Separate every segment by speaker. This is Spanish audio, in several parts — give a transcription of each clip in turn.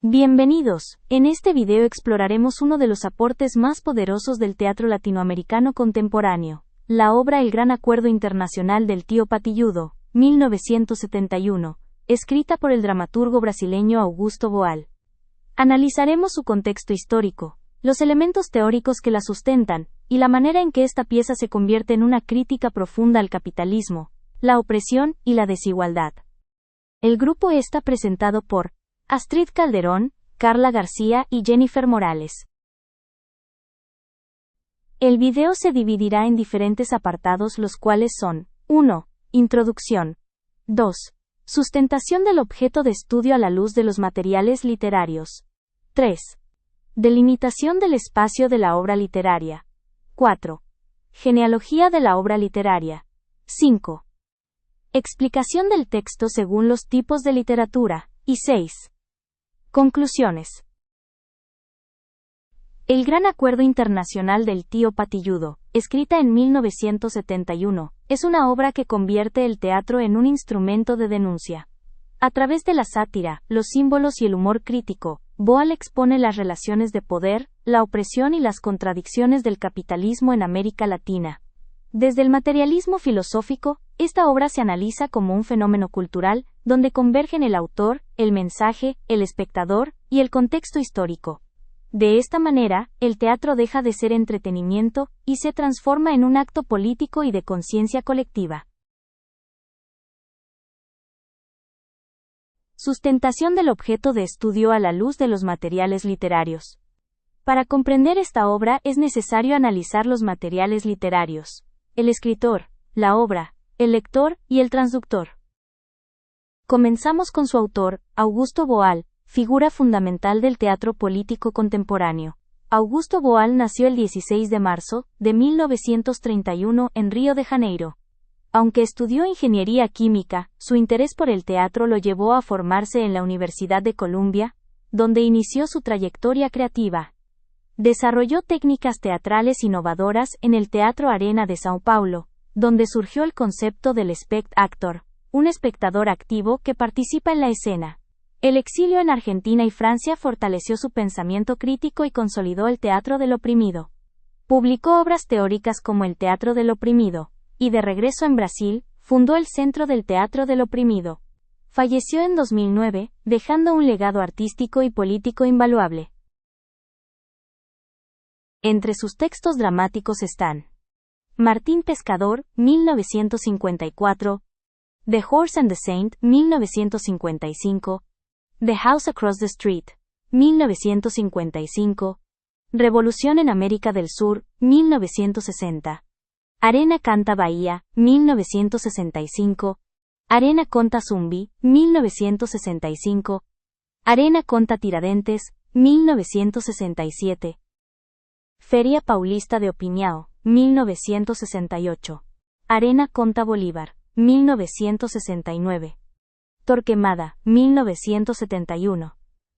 Speaker 1: Bienvenidos. En este video exploraremos uno de los aportes más poderosos del teatro latinoamericano contemporáneo, la obra El Gran Acuerdo Internacional del Tío Patilludo, 1971, escrita por el dramaturgo brasileño Augusto Boal. Analizaremos su contexto histórico, los elementos teóricos que la sustentan, y la manera en que esta pieza se convierte en una crítica profunda al capitalismo, la opresión y la desigualdad. El grupo está presentado por Astrid Calderón, Carla García y Jennifer Morales. El video se dividirá en diferentes apartados, los cuales son: 1. Introducción. 2. Sustentación del objeto de estudio a la luz de los materiales literarios. 3. Delimitación del espacio de la obra literaria. 4. Genealogía de la obra literaria. 5. Explicación del texto según los tipos de literatura. Y 6. Conclusiones. El Gran Acuerdo Internacional del Tío Patilludo, escrita en 1971, es una obra que convierte el teatro en un instrumento de denuncia. A través de la sátira, los símbolos y el humor crítico, Boal expone las relaciones de poder, la opresión y las contradicciones del capitalismo en América Latina. Desde el materialismo filosófico, esta obra se analiza como un fenómeno cultural, donde convergen el autor, el mensaje, el espectador, y el contexto histórico. De esta manera, el teatro deja de ser entretenimiento, y se transforma en un acto político y de conciencia colectiva. Sustentación del objeto de estudio a la luz de los materiales literarios. Para comprender esta obra es necesario analizar los materiales literarios: el escritor, la obra, el lector y el transductor. Comenzamos con su autor, Augusto Boal, figura fundamental del teatro político contemporáneo. Augusto Boal nació el 16 de marzo de 1931 en Río de Janeiro. Aunque estudió ingeniería química, su interés por el teatro lo llevó a formarse en la Universidad de Columbia, donde inició su trayectoria creativa. Desarrolló técnicas teatrales innovadoras en el Teatro Arena de São Paulo, donde surgió el concepto del spectator, un espectador activo que participa en la escena. El exilio en Argentina y Francia fortaleció su pensamiento crítico y consolidó el teatro del oprimido. Publicó obras teóricas como El Teatro del Oprimido, y de regreso en Brasil, fundó el Centro del Teatro del Oprimido. Falleció en 2009, dejando un legado artístico y político invaluable. Entre sus textos dramáticos están Martín Pescador, 1954, The Horse and the Saint, 1955, The House Across the Street, 1955, Revolución en América del Sur, 1960, Arena Canta Bahía, 1965, Arena Conta Zumbi, 1965, Arena Conta Tiradentes, 1967, Feria Paulista de Opinião, 1968, Arena Conta Bolívar, 1969, Torquemada, 1971,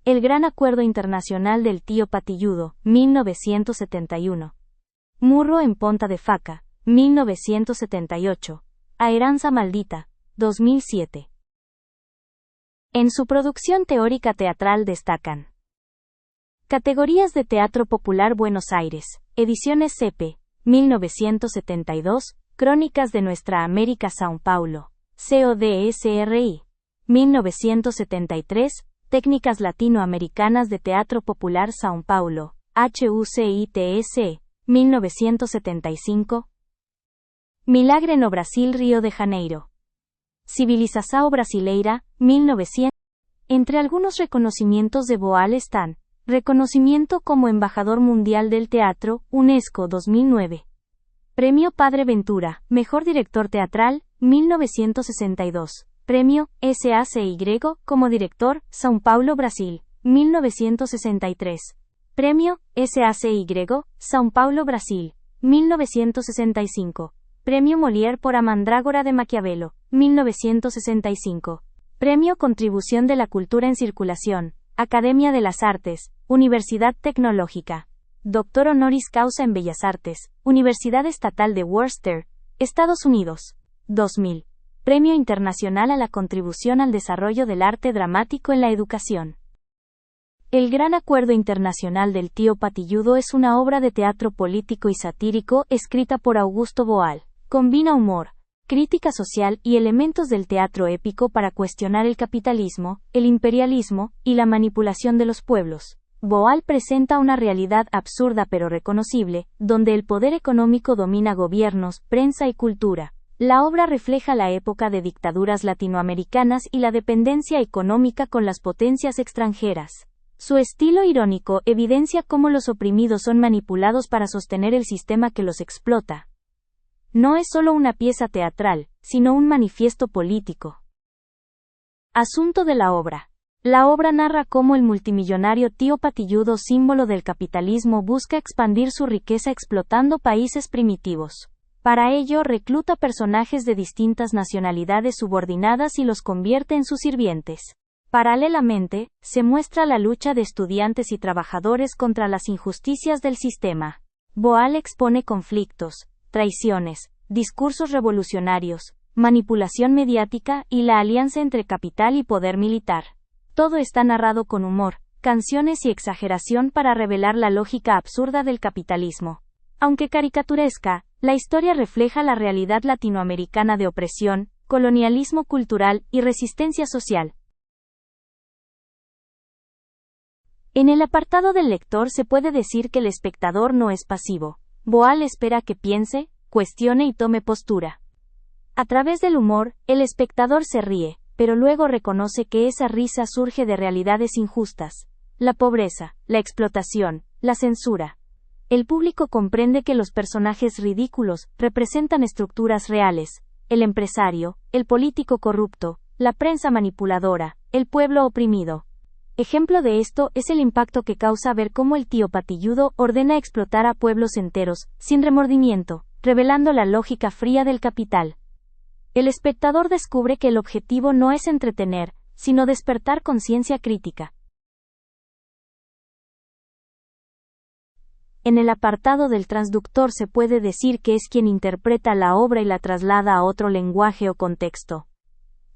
Speaker 1: El Gran Acuerdo Internacional del Tío Patilludo, 1971, Murro en Ponta de Faca, 1978, A Herança Maldita, 2007. En su producción teórica teatral destacan Categorías de Teatro Popular Buenos Aires, Ediciones CP, 1972, Crónicas de Nuestra América São Paulo, CODSRI, 1973, Técnicas Latinoamericanas de Teatro Popular São Paulo, HUCITS, 1975, Milagre no Brasil Río de Janeiro, Civilização Brasileira, 1900. Entre algunos reconocimientos de Boal están: reconocimiento como Embajador Mundial del Teatro, UNESCO 2009. Premio Padre Ventura, Mejor Director Teatral, 1962. Premio SACY como Director, São Paulo, Brasil, 1963. Premio SACY, São Paulo, Brasil, 1965. Premio Molière por A Mandrágora de Maquiavelo, 1965. Premio Contribución de la Cultura en Circulación, Academia de las Artes, Universidad Tecnológica. Doctor honoris causa en Bellas Artes, Universidad Estatal de Worcester, Estados Unidos. 2000. Premio Internacional a la Contribución al Desarrollo del Arte Dramático en la Educación. El Gran Acuerdo Internacional del Tío Patilludo es una obra de teatro político y satírico escrita por Augusto Boal. Combina humor, crítica social y elementos del teatro épico para cuestionar el capitalismo, el imperialismo y la manipulación de los pueblos. Boal presenta una realidad absurda pero reconocible, donde el poder económico domina gobiernos, prensa y cultura. La obra refleja la época de dictaduras latinoamericanas y la dependencia económica con las potencias extranjeras. Su estilo irónico evidencia cómo los oprimidos son manipulados para sostener el sistema que los explota. No es solo una pieza teatral, sino un manifiesto político. Asunto de la obra. La obra narra cómo el multimillonario Tío Patilludo, símbolo del capitalismo, busca expandir su riqueza explotando países primitivos. Para ello recluta personajes de distintas nacionalidades subordinadas y los convierte en sus sirvientes. Paralelamente, se muestra la lucha de estudiantes y trabajadores contra las injusticias del sistema. Boal expone conflictos, traiciones, discursos revolucionarios, manipulación mediática y la alianza entre capital y poder militar. Todo está narrado con humor, canciones y exageración para revelar la lógica absurda del capitalismo. Aunque caricaturesca, la historia refleja la realidad latinoamericana de opresión, colonialismo cultural y resistencia social. En el apartado del lector se puede decir que el espectador no es pasivo. Boal espera que piense, cuestione y tome postura. A través del humor, el espectador se ríe, pero luego reconoce que esa risa surge de realidades injustas: la pobreza, la explotación, la censura. El público comprende que los personajes ridículos representan estructuras reales: el empresario, el político corrupto, la prensa manipuladora, el pueblo oprimido. Ejemplo de esto es el impacto que causa ver cómo el Tío Patilludo ordena explotar a pueblos enteros, sin remordimiento, revelando la lógica fría del capital. El espectador descubre que el objetivo no es entretener, sino despertar conciencia crítica. En el apartado del transductor se puede decir que es quien interpreta la obra y la traslada a otro lenguaje o contexto.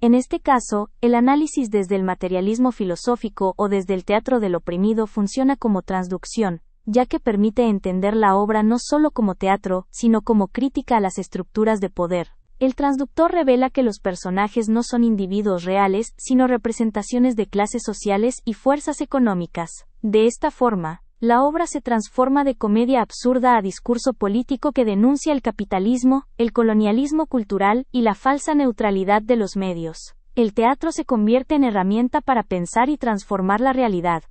Speaker 1: En este caso, el análisis desde el materialismo filosófico o desde el teatro del oprimido funciona como transducción, ya que permite entender la obra no solo como teatro, sino como crítica a las estructuras de poder. El transductor revela que los personajes no son individuos reales, sino representaciones de clases sociales y fuerzas económicas. De esta forma, la obra se transforma de comedia absurda a discurso político que denuncia el capitalismo, el colonialismo cultural y la falsa neutralidad de los medios. El teatro se convierte en herramienta para pensar y transformar la realidad.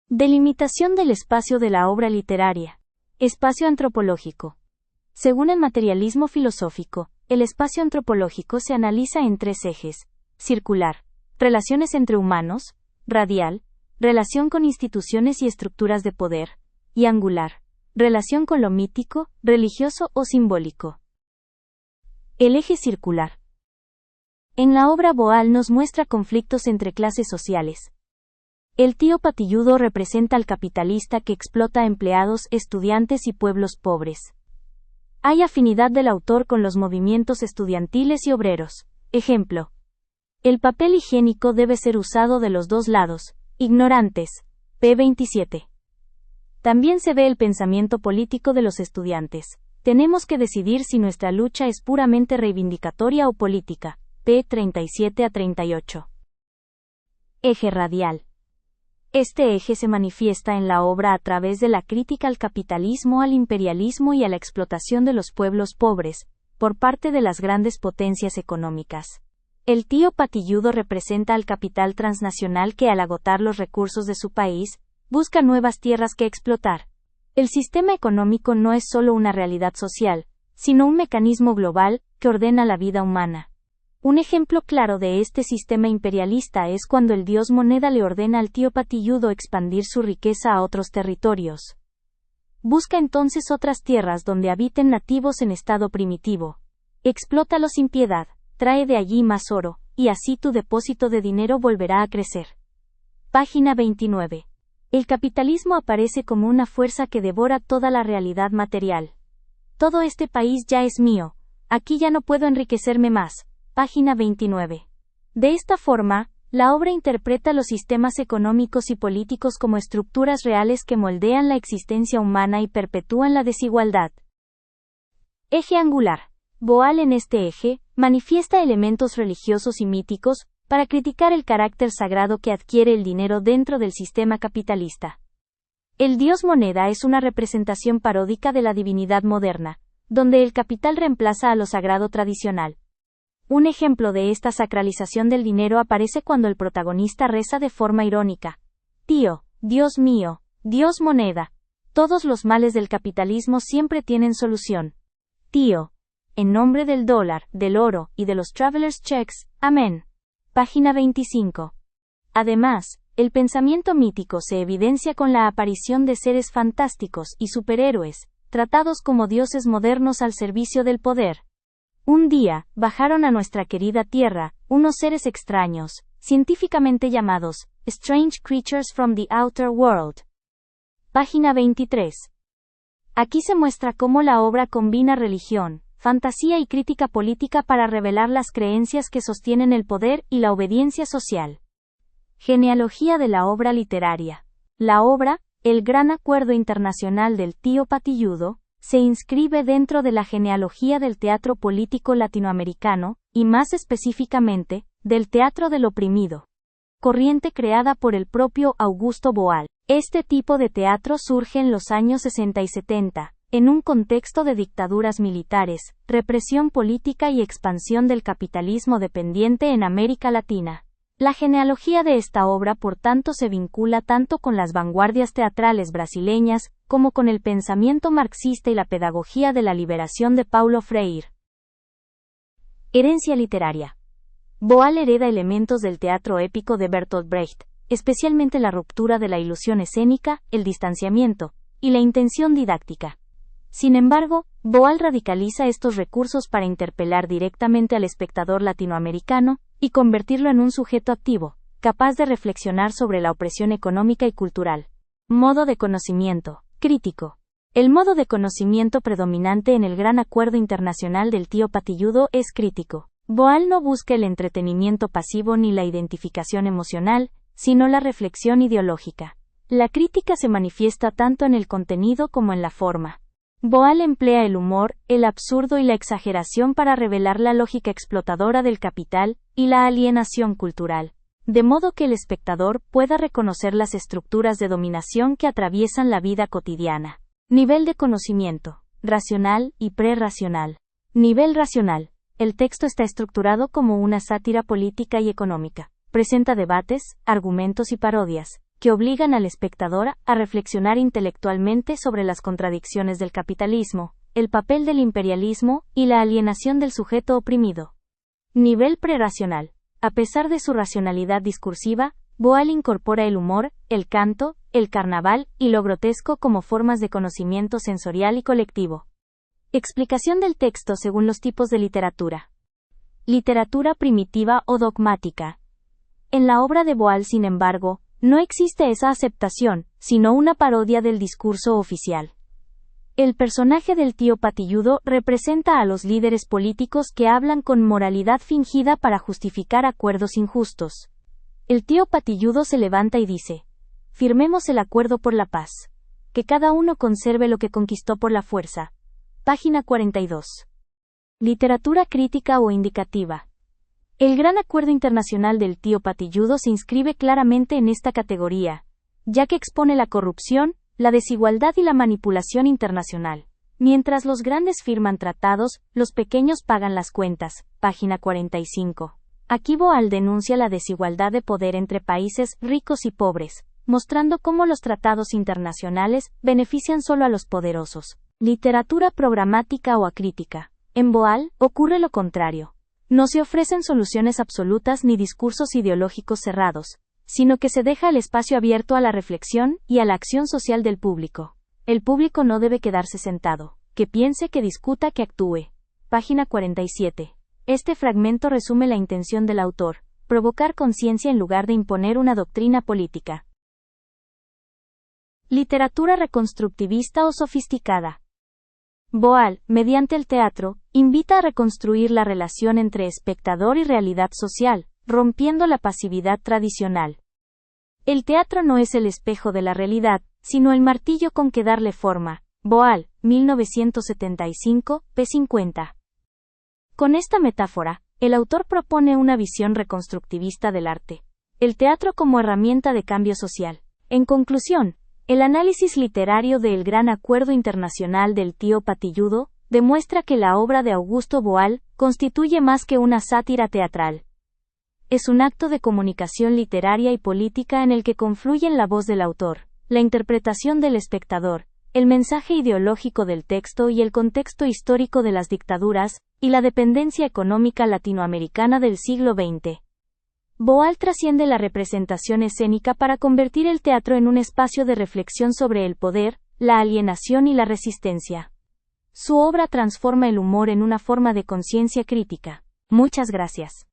Speaker 1: Delimitación del espacio de la obra literaria. Espacio antropológico. Según el materialismo filosófico, el espacio antropológico se analiza en tres ejes: circular, relaciones entre humanos; radial, relación con instituciones y estructuras de poder; y angular, relación con lo mítico, religioso o simbólico. El eje circular. En la obra Boal nos muestra conflictos entre clases sociales. El Tío Patilludo representa al capitalista que explota a empleados, estudiantes y pueblos pobres. Hay afinidad del autor con los movimientos estudiantiles y obreros. Ejemplo: el papel higiénico debe ser usado de los dos lados. Ignorantes. P. 27. También se ve el pensamiento político de los estudiantes. Tenemos que decidir si nuestra lucha es puramente reivindicatoria o política. P. 37 a 38. Eje radial. Este eje se manifiesta en la obra a través de la crítica al capitalismo, al imperialismo y a la explotación de los pueblos pobres, por parte de las grandes potencias económicas. El Tío Patilludo representa al capital transnacional que, al agotar los recursos de su país, busca nuevas tierras que explotar. El sistema económico no es solo una realidad social, sino un mecanismo global que ordena la vida humana. Un ejemplo claro de este sistema imperialista es cuando el dios moneda le ordena al Tío Patilludo expandir su riqueza a otros territorios. Busca entonces otras tierras donde habiten nativos en estado primitivo. Explótalos sin piedad. Trae de allí más oro, y así tu depósito de dinero volverá a crecer. Página 29. El capitalismo aparece como una fuerza que devora toda la realidad material. Todo este país ya es mío, aquí ya no puedo enriquecerme más. Página 29. De esta forma, La obra interpreta los sistemas económicos y políticos como estructuras reales que moldean la existencia humana y perpetúan la desigualdad. Eje angular. Boal en este eje, manifiesta elementos religiosos y míticos, para criticar el carácter sagrado que adquiere el dinero dentro del sistema capitalista. El dios moneda es una representación paródica de la divinidad moderna, donde el capital reemplaza a lo sagrado tradicional. Un ejemplo de esta sacralización del dinero aparece cuando el protagonista reza de forma irónica: Tío, Dios mío, Dios moneda, todos los males del capitalismo siempre tienen solución. Tío, en nombre del dólar, del oro y de los traveler's checks, amén. Página 25. Además, el pensamiento mítico se evidencia con la aparición de seres fantásticos y superhéroes, tratados como dioses modernos al servicio del poder. Un día, bajaron a nuestra querida Tierra, unos seres extraños, científicamente llamados Strange Creatures from the Outer World. Página 23. Aquí se muestra cómo la obra combina religión, fantasía y crítica política para revelar las creencias que sostienen el poder y la obediencia social. Genealogía de la obra literaria. La obra, El Gran Acuerdo Internacional del Tío Patilludo, se inscribe dentro de la genealogía del teatro político latinoamericano, y más específicamente, del teatro del oprimido. Corriente creada por el propio Augusto Boal. Este tipo de teatro surge en los años 60 y 70, en un contexto de dictaduras militares, represión política y expansión del capitalismo dependiente en América Latina. La genealogía de esta obra por tanto se vincula tanto con las vanguardias teatrales brasileñas, como con el pensamiento marxista y la pedagogía de la liberación de Paulo Freire. Herencia literaria. Boal hereda elementos del teatro épico de Bertolt Brecht, especialmente la ruptura de la ilusión escénica, el distanciamiento, y la intención didáctica. Sin embargo, Boal radicaliza estos recursos para interpelar directamente al espectador latinoamericano, y convertirlo en un sujeto activo, capaz de reflexionar sobre la opresión económica y cultural. Modo de conocimiento. Crítico. El modo de conocimiento predominante en el Gran Acuerdo Internacional del Tío Patilludo es crítico. Boal no busca el entretenimiento pasivo ni la identificación emocional, sino la reflexión ideológica. La crítica se manifiesta tanto en el contenido como en la forma. Boal emplea el humor, el absurdo y la exageración para revelar la lógica explotadora del capital y la alienación cultural, de modo que el espectador pueda reconocer las estructuras de dominación que atraviesan la vida cotidiana. Nivel de conocimiento, racional y prerracional. Nivel racional. El texto está estructurado como una sátira política y económica. Presenta debates, argumentos y parodias, que obligan al espectador a reflexionar intelectualmente sobre las contradicciones del capitalismo, el papel del imperialismo y la alienación del sujeto oprimido. Nivel prerracional. A pesar de su racionalidad discursiva, Boal incorpora el humor, el canto, el carnaval y lo grotesco como formas de conocimiento sensorial y colectivo. Explicación del texto según los tipos de literatura. Literatura primitiva o dogmática. En la obra de Boal, sin embargo, no existe esa aceptación, sino una parodia del discurso oficial. El personaje del tío Patilludo representa a los líderes políticos que hablan con moralidad fingida para justificar acuerdos injustos. El tío Patilludo se levanta y dice: firmemos el acuerdo por la paz. Que cada uno conserve lo que conquistó por la fuerza. Página 42. Literatura crítica o indicativa. El Gran Acuerdo Internacional del Tío Patilludo se inscribe claramente en esta categoría, ya que expone la corrupción, la desigualdad y la manipulación internacional. Mientras los grandes firman tratados, los pequeños pagan las cuentas. Página 45. Aquí Boal denuncia la desigualdad de poder entre países ricos y pobres, mostrando cómo los tratados internacionales benefician solo a los poderosos. Literatura programática o acrítica. En Boal, ocurre lo contrario. No se ofrecen soluciones absolutas ni discursos ideológicos cerrados, sino que se deja el espacio abierto a la reflexión y a la acción social del público. El público no debe quedarse sentado, que piense, que discuta, que actúe. Página 47. Este fragmento resume la intención del autor: provocar conciencia en lugar de imponer una doctrina política. Literatura reconstructivista o sofisticada. Boal, mediante el teatro, invita a reconstruir la relación entre espectador y realidad social, rompiendo la pasividad tradicional. El teatro no es el espejo de la realidad, sino el martillo con que darle forma. Boal, 1975, p. 50. Con esta metáfora, el autor propone una visión reconstructivista del arte. El teatro como herramienta de cambio social. En conclusión, el análisis literario de El Gran Acuerdo Internacional del Tío Patilludo demuestra que la obra de Augusto Boal constituye más que una sátira teatral. Es un acto de comunicación literaria y política en el que confluyen la voz del autor, la interpretación del espectador, el mensaje ideológico del texto y el contexto histórico de las dictaduras y la dependencia económica latinoamericana del siglo XX. Boal trasciende la representación escénica para convertir el teatro en un espacio de reflexión sobre el poder, la alienación y la resistencia. Su obra transforma el humor en una forma de conciencia crítica. Muchas gracias.